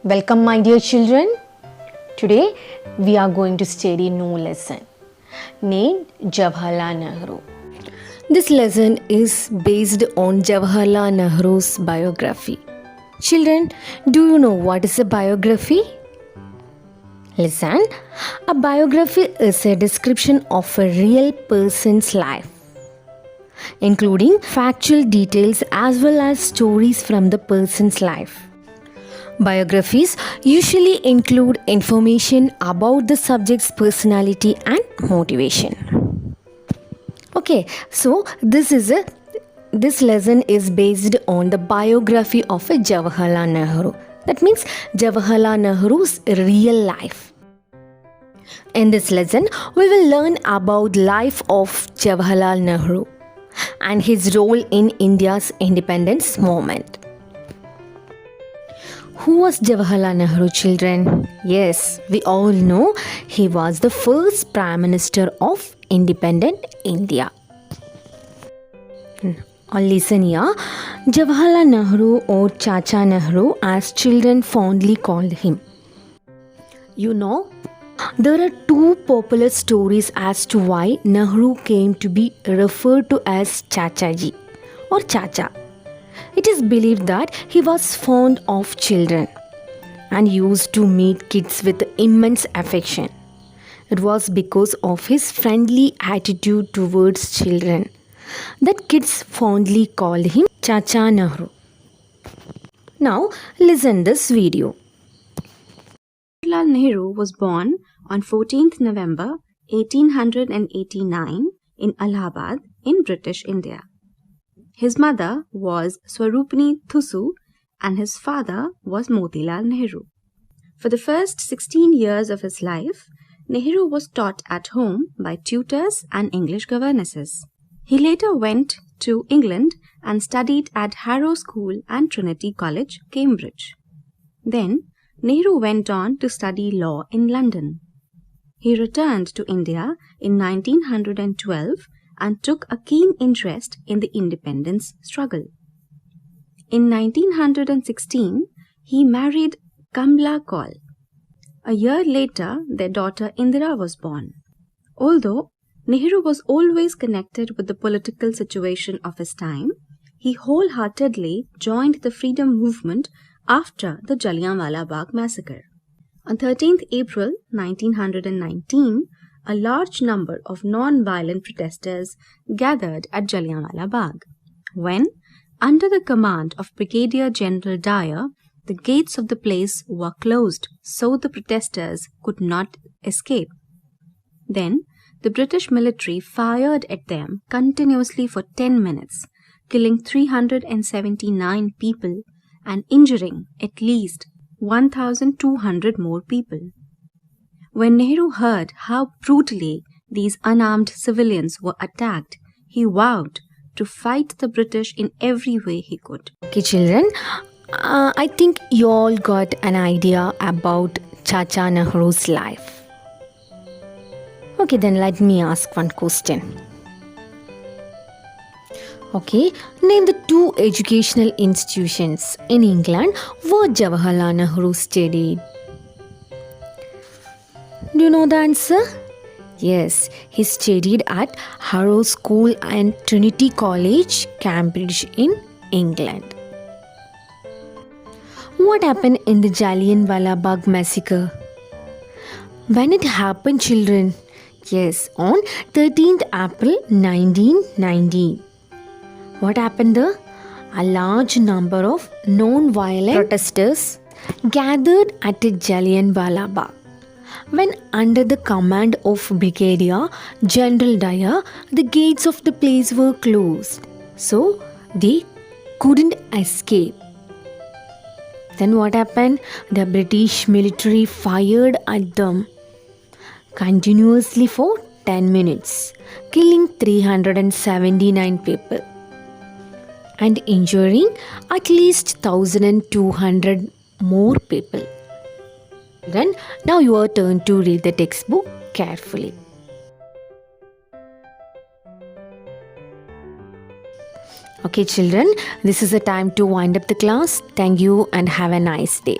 Welcome, my dear children. Today we are going to study new lesson named Jawaharlal Nehru. This lesson is based on Jawaharlal Nehru's biography. Children, do you know what is a biography? Listen, a biography is a description of a real person's life, including factual details as well as stories from the person's life. Biographies usually include information about the subject's personality and motivation. Okay, so this lesson is based on the biography of a Jawaharlal Nehru. That means Jawaharlal Nehru's real life. In this lesson, we will learn about life of Jawaharlal Nehru and his role in India's independence movement. Who was Jawaharlal Nehru, children? Yes, we all know he was the first Prime Minister of independent India. Listen here, Jawaharlal Nehru or Chacha Nehru as children fondly called him. You know, there are two popular stories as to why Nehru came to be referred to as Chachaji or Chacha. It is believed that he was fond of children and used to meet kids with immense affection. It was because of his friendly attitude towards children that kids fondly called him Chacha Nehru. Now listen this video. Jawaharlal Nehru was born on 14th November 1889 in Allahabad in British India. His mother was Swarupini Thusu and his father was Motilal Nehru. For the first 16 years of his life, Nehru was taught at home by tutors and English governesses. He later went to England and studied at Harrow School and Trinity College, Cambridge. Then, Nehru went on to study law in London. He returned to India in 1912 and took a keen interest in the independence struggle. In 1916, he married Kamla Kaul. A year later, their daughter Indira was born. Although Nehru was always connected with the political situation of his time, he wholeheartedly joined the freedom movement after the Jallianwala Bagh massacre. On 13th April 1919, a large number of non-violent protesters gathered at Jallianwala Bagh, when, under the command of Brigadier General Dyer, the gates of the place were closed so the protesters could not escape. Then, the British military fired at them continuously for 10 minutes, killing 379 people and injuring at least 1,200 more people. When Nehru heard how brutally these unarmed civilians were attacked, he vowed to fight the British in every way he could. Okay, children, I think you all got an idea about Chacha Nehru's life. Okay, then let me ask one question. Okay, name the two educational institutions in England where Jawaharlal Nehru studied. Do you know the answer? Yes, he studied at Harrow School and Trinity College, Cambridge in England. What happened in the Jallianwala Bagh massacre? When it happened, children? Yes, on 13th April 1919. What happened there? A large number of non-violent protesters gathered at the Jallianwala Bagh. When under the command of Brigadier General Dyer, the gates of the place were closed, so they couldn't escape. Then what happened? The British military fired at them continuously for 10 minutes, killing 379 people and injuring at least 1,200 more people. Then, now your turn to read the textbook carefully. Okay, children, this is the time to wind up the class. Thank you and have a nice day.